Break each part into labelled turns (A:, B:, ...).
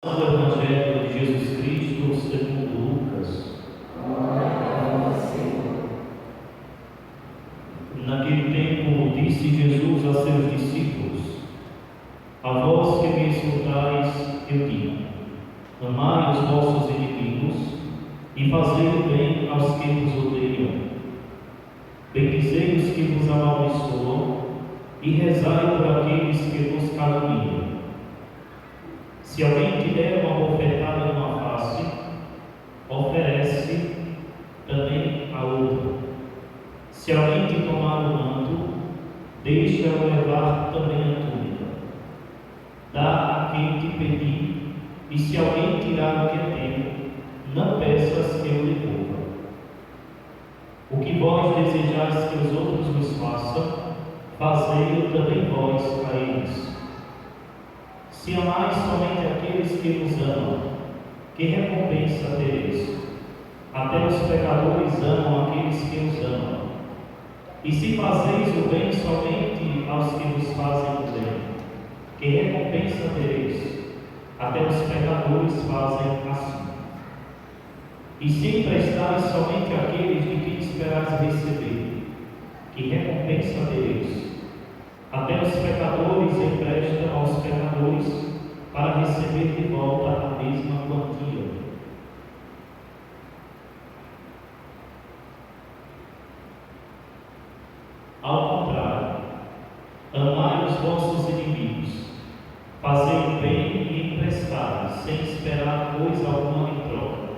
A: Do Evangelho de Jesus Cristo segundo Lucas. Naquele tempo disse Jesus a seus discípulos: A vós que me escutais, eu digo: amai os vossos inimigos e fazei o bem aos que vos odeiam. Bendizei os que vos amaldiçoam e rezai por aqueles que vos caluniam. Se alguém te der uma bofetada numa face, oferece também a outra. Se alguém te tomar o manto, deixa-o levar também a túnica. Dá a quem te pedir, e se alguém tirar o que é teu, não peças que eu devolva. O que vós desejais que os outros vos façam, fazei-o também vós a eles. Se amais somente aqueles que vos amam, que recompensa tereis? Até os pecadores amam aqueles que os amam. E se fazeis o bem somente aos que vos fazem o bem, que recompensa tereis? Até os pecadores fazem assim. E se emprestais somente àqueles de quem esperais receber, que recompensa tereis? Até os pecadores emprestam aos pecadores para receber de volta a mesma quantia. Ao contrário, amai os vossos inimigos, fazei o bem e emprestai, sem esperar coisa alguma em troca.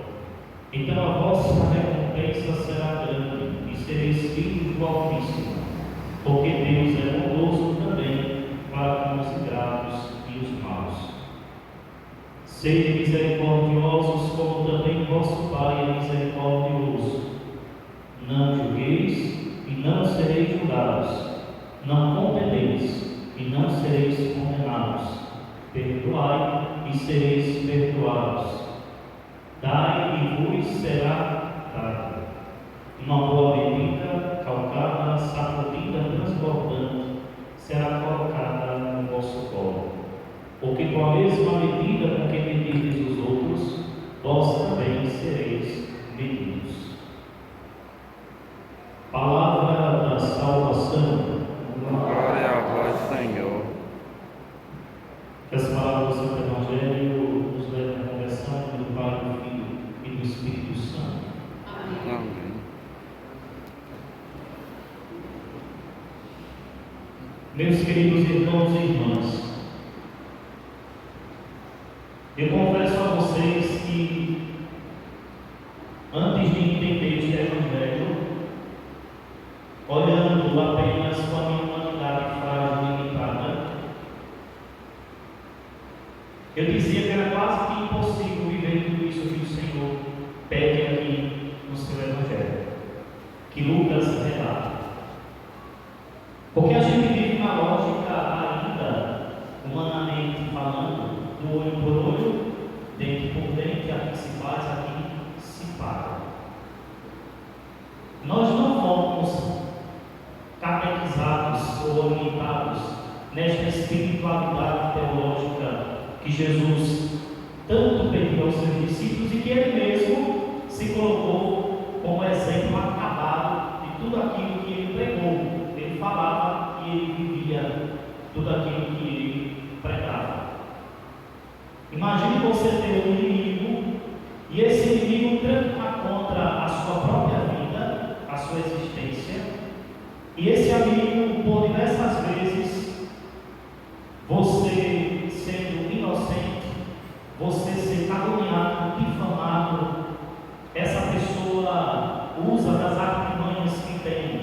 A: Então a vossa recompensa será grande e sereis filhos do Altíssimo, porque Deus é bondoso também para com os ingratos e os maus. Sede misericordiosos, como também vosso Pai é misericordioso. Não julgueis e não sereis julgados. Não condeneis e não sereis condenados. Perdoai e sereis perdoados. Dai e vos será dado. Uma boa medida, calcada, sacudida, transbordante, será colocada no vosso colo. Porque com a mesma medida com que medirdes os outros, vós também sereis medidos. Palavra da salvação.
B: Glória a vós, Senhor.
A: Que as palavras do Evangelho nos levem à conversão do Pai, do Filho e do Espírito Santo.
B: Amém.
A: Meus queridos irmãos e irmãs, eu confesso a vocês que, antes de entender este Evangelho, olhando apenas com a minha humanidade frágil e limitada, eu dizia que era quase que impossível viver tudo isso que o Senhor pede aqui no seu Evangelho, que Lucas relata. Porque a gente vive na lógica ainda, humanamente falando, do olho por olho, dente por dente, aqui se faz, aqui se paga. Nós não fomos catequizados ou orientados nesta espiritualidade teológica que Jesus tanto pediu aos seus discípulos e que ele mesmo se colocou como exemplo acabado de tudo aquilo que ele pregou. Ele falava e ele vivia tudo aquilo que ele pregava. Imagine você ter um inimigo e esse inimigo trancar contra a sua própria vida, a sua existência, e esse amigo, por diversas vezes, você sendo inocente, você ser caluniado, difamado, essa pessoa usa das artimanhas que tem,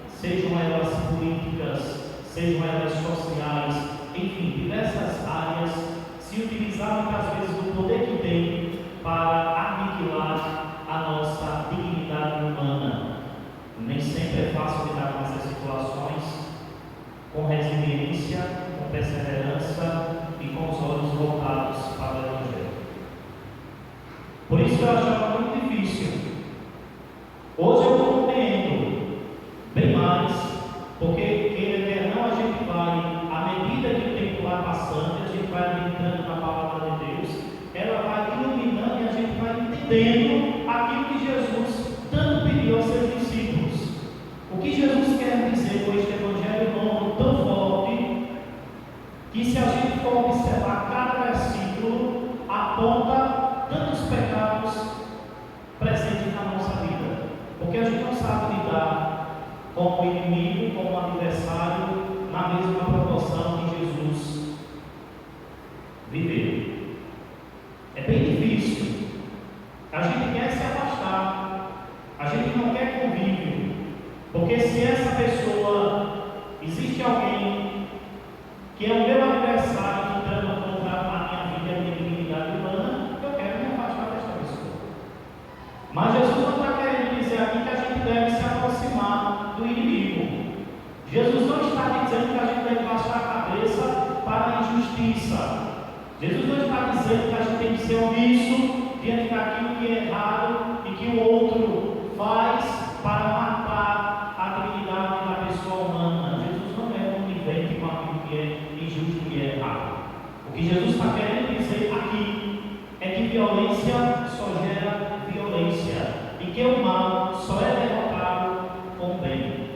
A: sejam elas políticas, sejam elas sociais, enfim, diversas áreas, se utilizar muitas vezes do poder que tem para aniquilar a nossa dignidade humana. Nem sempre é fácil lidar com essas situações, com resiliência, com perseverança e com os olhos voltados para o Evangelho. Por isso eu achava muito difícil. Hoje eu compreendo bem mais, porque queira ou não, a gente vai, à medida que o tempo vai passando, a gente vai entrando na palavra de Deus, é entendendo aquilo que Jesus tanto pediu aos seus discípulos. O que Jesus quer dizer com este evangelho longo, tão forte, que se a gente for observar cada versículo, aponta tantos pecados presentes na nossa vida, porque a gente não sabe lidar com o inimigo, com o adversário, na mesma proporção que Jesus viveu. É bem difícil. A gente quer se afastar, a gente não quer convívio, porque se essa pessoa, existe alguém que é o meu adversário que trama contra a minha vida e a minha dignidade humana, eu quero me afastar desta pessoa. Mas Jesus não está querendo dizer aqui que a gente deve se aproximar do inimigo. Jesus não está dizendo que a gente deve baixar a cabeça para a injustiça. Jesus não está dizendo que a gente tem que ser omisso diante daquilo que é errado e que o outro faz para matar a dignidade da pessoa humana. Jesus não é conivente com aquilo que é injusto e é errado. O que Jesus está querendo dizer aqui é que violência só gera violência e que o mal só é derrotado com o bem.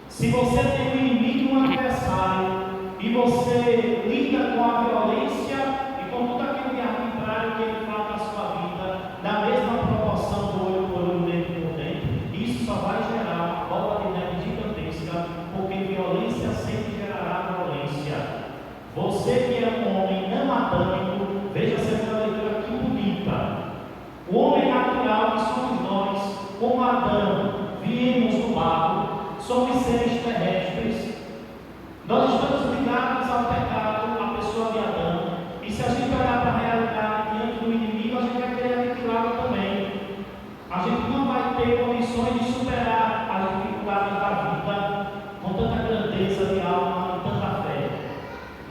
A: Se você tem um inimigo, um adversário, e você lida com a violência e com tudo aquilo que é arbitrário que ele faz na sua vida, na mesma proporção do olho por olho, dentro por dentro, isso só vai gerar uma bola de neve gigantesca, porque violência sempre gerará violência. Você que é um homem não adâmico, veja a segunda leitura que bonita. O homem natural que somos nós, como Adão, viemos do barro, somos seres terrestres. Nós estamos ligados ao pecado, à pessoa de Adão. E se a gente olhar para a realidade diante do inimigo, a gente vai querer aniquilá-lo também. A gente não vai ter condições de superar as dificuldades da vida com tanta grandeza de alma e tanta fé.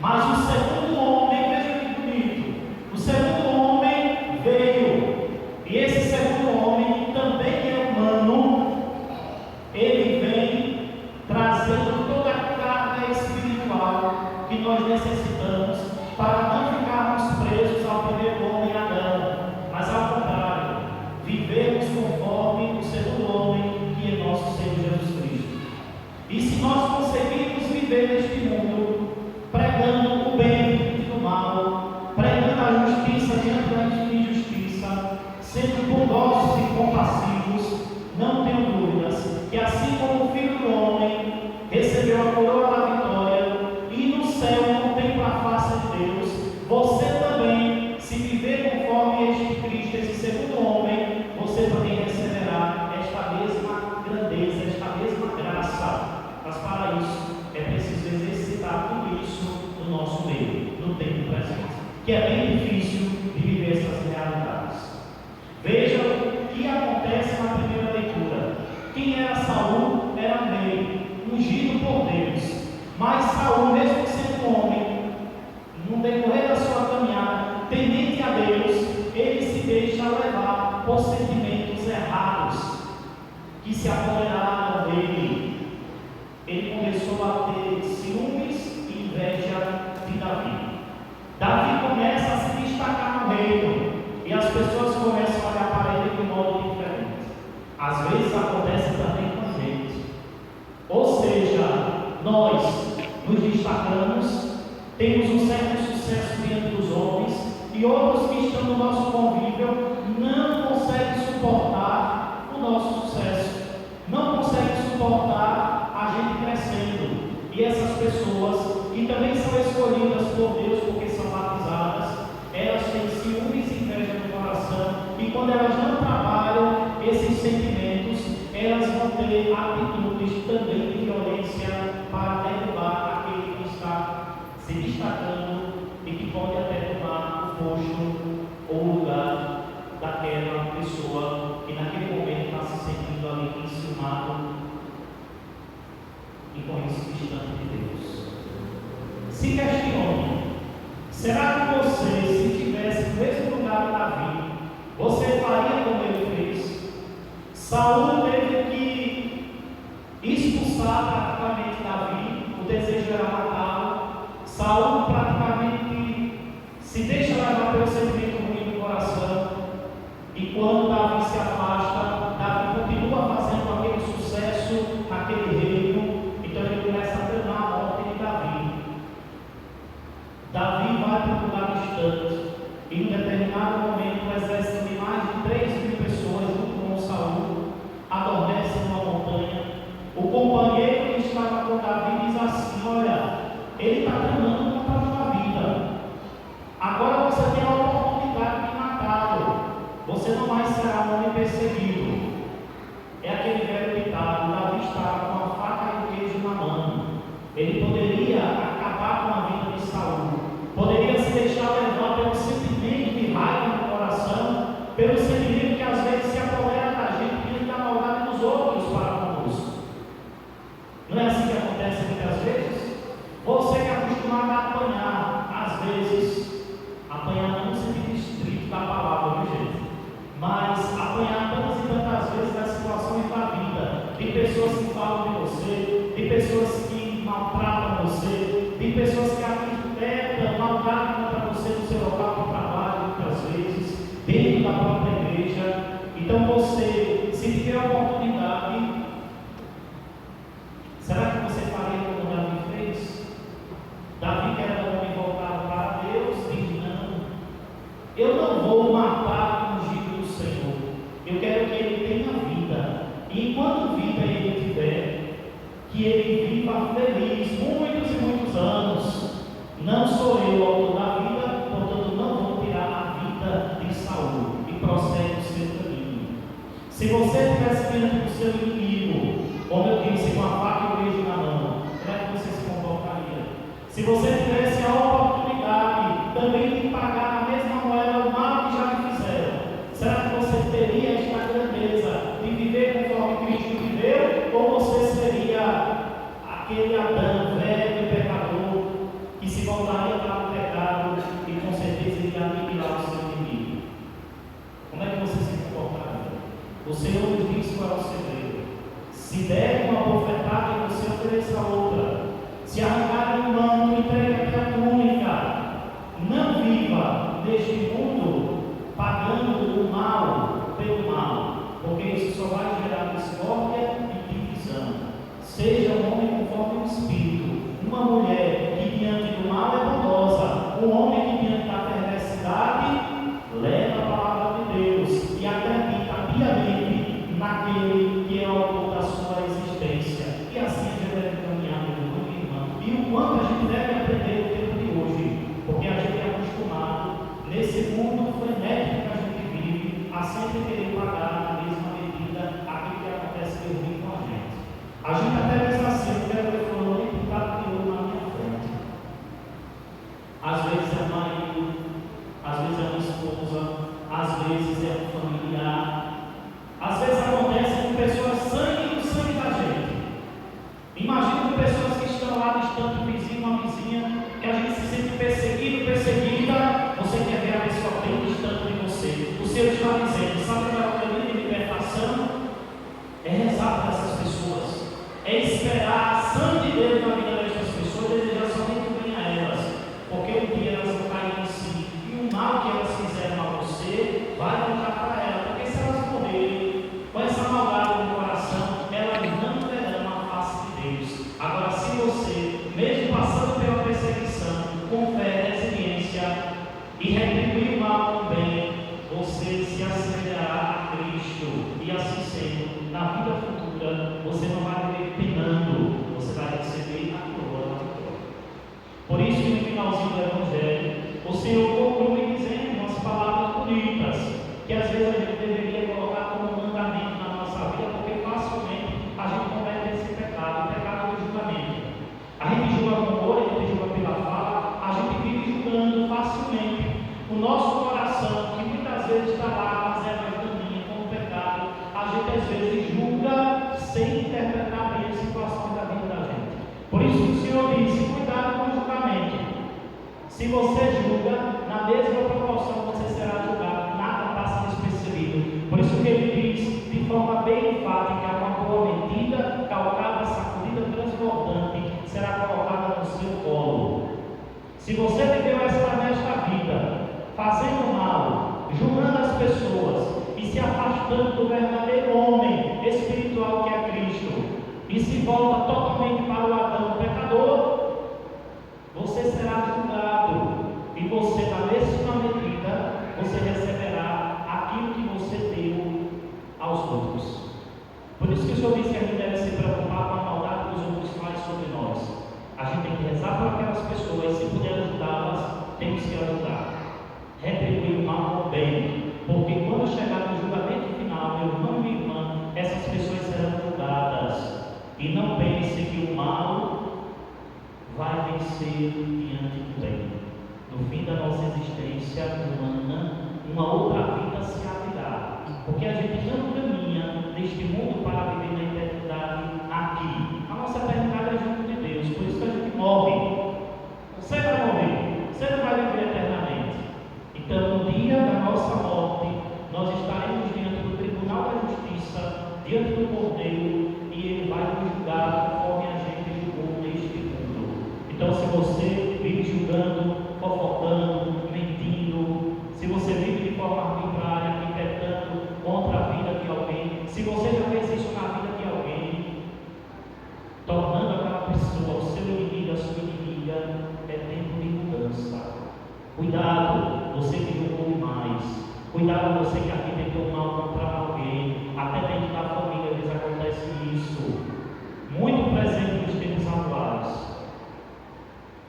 A: Mas o segundo homem, veja que bonito, o segundo homem veio. E esse segundo homem, que também é humano, ele vem trazendo toda a carga espiritual que nós necessitamos para não ficarmos presos ao primeiro homem Adão, mas ao contrário, vivermos conforme o segundo homem que é nosso Senhor Jesus Cristo. E se nós conseguirmos viver neste mundo pregando o bem diante do mal, pregando a justiça diante da injustiça, sendo bondosos e compassivos, não tenho dúvidas que assim como o Filho do Homem recebeu a coroa da vitória e no céu contempla a face de Deus, você também, se viver conforme este Cristo, esse segundo homem, você também receberá esta mesma grandeza, esta mesma graça. Mas para isso é preciso exercitar tudo isso no nosso meio, no tempo presente, que é bem difícil de viver essas realidades. Veja o que acontece na primeira leitura. Quem era Saul era um rei, ungido por Deus. Mas Saul, mesmo sendo homem, no decorrer da sua caminhada, temente a Deus, ele se deixa levar por sentimentos errados que se apoderaram dele. Ele começou a ter ciúmes e inveja de Davi. Davi começa a se destacar no reino e as pessoas começam a olhar para ele de um modo diferente. Às vezes acontece também com a gente. Ou seja, nós nos destacamos, temos um certo sucesso diante dos homens, e outros que estão no nosso convívio não conseguem suportar o nosso sucesso, não conseguem suportar a gente crescendo. E essas pessoas, que também são escolhidas por Deus porque são batizadas, elas têm ciúmes e inveja no coração, e quando elas não trabalham esses sentimentos, elas vão ter atitudes também de violência para derrubar aquele que está se destacando e que pode até tomar o posto ou o lugar daquela pessoa que naquele momento está se sentindo ali enciumado e com isso distante de Deus. Se questione, será que você, se estivesse no mesmo lugar de Davi, você faria como ele fez? Saul teve que expulsar praticamente Davi, o desejo era matá-lo. Saul praticamente se deixa levar pelo sentimento ruim do coração, e quando Tem pessoas que arquitetam maldade contra você no seu local de trabalho, muitas vezes, dentro da própria igreja. Então você, se tiver a oportunidade, será que você faria como Davi fez? Davi, que era um homem voltado para Deus, diz: não, eu não vou matar o ungido do Senhor, eu quero que ele tenha vida, e enquanto vida ele tiver, que ele viva feliz muitos e muitos anos. Não sou eu o autor da vida, portanto não vou tirar a vida de Saul. E prossegue o seu caminho. Se você estivesse diante do seu inimigo, como eu disse, com a faca e o beijo na mão, como é que você se comportaria? Se você tivesse a oportunidade também de pagar a mesma moeda o mal que já lhe fizeram, será que você teria esta grandeza de viver conforme Cristo viveu? Ou você seria aquele Adão velho e pecador que se voltaria para o pecado e com certeza iria aniquilar o seu inimigo? Como é que você se comportaria? O Senhor nos diz qual é o segredo. Se der uma bofetada, você ofereça outra. Se arrancar um manto, entregue a túnica. Não viva neste mundo pagando o mal pelo mal, porque isso só vai gerar discórdia e divisão. Seja um homem conforme o Espírito, uma mulher que diante do mal é bondosa, um homem que diante da perversidade leva a palavra de Deus e acredita piamente naquele que é o autor da sua existência. E assim a gente deve caminhar, meu irmão e irmã. E o quanto a gente deve aprender no tempo de hoje, porque a gente é acostumado, nesse mundo frenético que a gente vive, a sempre querer pagar na mesma medida aquilo que acontece de ruim com a gente. A gente até diz assim: eu quero ver fulano e pintado de ouro na minha frente. Às vezes é um marido, às vezes é uma esposa, às vezes é um familiar, às vezes acontece com pessoas sangue do sangue da gente. Imagina com pessoas que estão lá distante, um vizinho, uma vizinha, que a gente se sente perseguido, perseguida. Você quer ver a pessoa bem distante de você. O Senhor está dizendo: sabe qual é o caminho de libertação? É rezar para essas pessoas, é esperar a ação de Deus na vida dessas pessoas, desejar somente o bem a elas, porque um dia elas vão cair em si, e o mal que elas fizeram a você vai voltar para elas, porque se elas morrerem com essa maldade no coração, elas não verão a face de Deus. Agora, se você, mesmo passando pela perseguição, com fé, resiliência e retribuir o mal com o bem, você se assemelhará a Cristo, e assim sendo, na vida futura, você não vai viver penando, você vai receber a coroa da vitória. Por isso que no finalzinho do Evangelho, o Senhor conclui dizendo umas palavras bonitas, que às vezes a gente deveria colocar como mandamento na nossa vida, porque facilmente a gente comete esse pecado, o pecado do julgamento. A gente julga com amor, a gente julga pela fala, a gente vive julgando facilmente. O nosso coração, que muitas vezes está lá com as ervas daninhas, com o pecado, a gente às vezes julga sem interpretar bem as situações da vida da gente. Por isso que o Senhor disse: cuidado com o julgamento. Se você julga, na mesma proporção você será julgado, nada passa despercebido. Por isso que ele diz de forma bem enfática: uma boa medida, calcada, sacudida, transbordante, será colocada no seu colo. Se você viveu nesta vida, fazendo mal, julgando as pessoas e se afastando do verdadeiro homem espiritual que é Cristo, e se volta totalmente para o Adão pecador, você será julgado, e você, na mesma medida, você receberá aquilo que você deu aos outros. Por isso que o Senhor diz que a gente deve se preocupar com a maldade que os outros fazem sobre nós. A gente tem que rezar por aquelas pessoas, se puder ajudá-las, tem que se ajudar. Retribuir o mal com o bem, porque quando chegar no julgamento final, meu irmão e minha irmã, essas pessoas serão julgadas. E não pense que o mal vai vencer diante do bem. No fim da nossa existência humana, uma outra vida se abrirá, porque a gente não caminha neste mundo para viver na eternidade aqui. A nossa eternidade é junto de Deus, por isso que a gente morre. Você vai morrer, você não vai viver eternamente. Então, no dia da nossa morte, nós estaremos diante do tribunal da justiça, diante do Cordeiro, e ele vai nos julgar conforme a gente julgou neste mundo. Então, se você vive julgando, fofocando, mentindo, se você vive de forma arbitrária, arquitetando contra a vida de alguém, se você já fez isso na vida de alguém, tornando aquela pessoa o seu inimigo, a sua inimiga, é tempo de mudança. Cuidado, você que julgou demais. Cuidado, você que arquitetou mal contra alguém. Até dentro da família, às vezes acontece isso. Muito presente nos tempos atuais.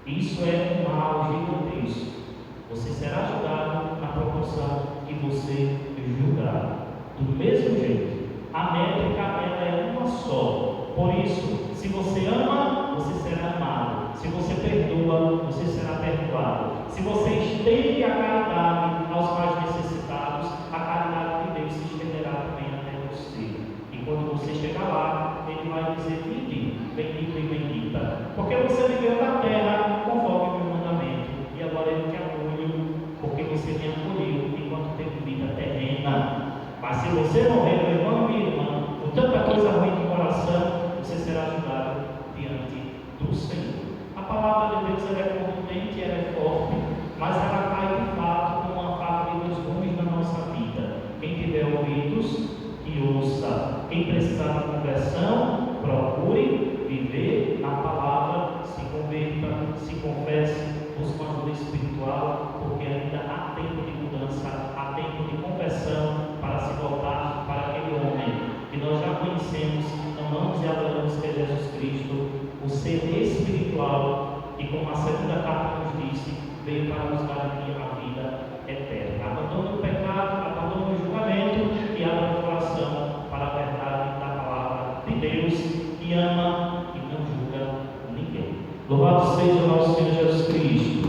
A: Isso é um mal gigantesco. Você será julgado na proporção que você julgar. Do mesmo jeito, a métrica ela é uma só. Por isso, se você ama, você será amado. Se você perdoa, você será perdoado. Se você estende a caridade aos mais necessitados, a caridade de Deus se estenderá também até você. E quando você chegar lá, Ele vai dizer: bendito e bendita, porque você viveu na terra conforme o meu mandamento, e agora eu te acolho, porque você me acolheu enquanto teve vida terrena. Mas se você morrer, meu irmão e minha irmã, com tanta coisa ruim no coração, você será julgado diante do Senhor. A palavra de Deus ela é contundente, ela é forte, mas ela cai de fato como uma faca de dois gumes na nossa vida. Quem tiver ouvidos, que ouça. Quem precisar de conversão, procure viver na palavra, se converta, se confesse, busque uma ajuda espiritual, porque ainda há tempo de mudança, há tempo de conversão para se voltar para aquele homem que nós já conhecemos, amamos e adoramos, que é Jesus Cristo, o ser espiritual, e como a segunda carta nos disse, veio para nos garantir a vida eterna. Abandone o pecado, abandone o julgamento e abra o coração para a verdade da palavra de Deus, que ama e não julga ninguém. Louvado seja nosso Senhor Jesus Cristo.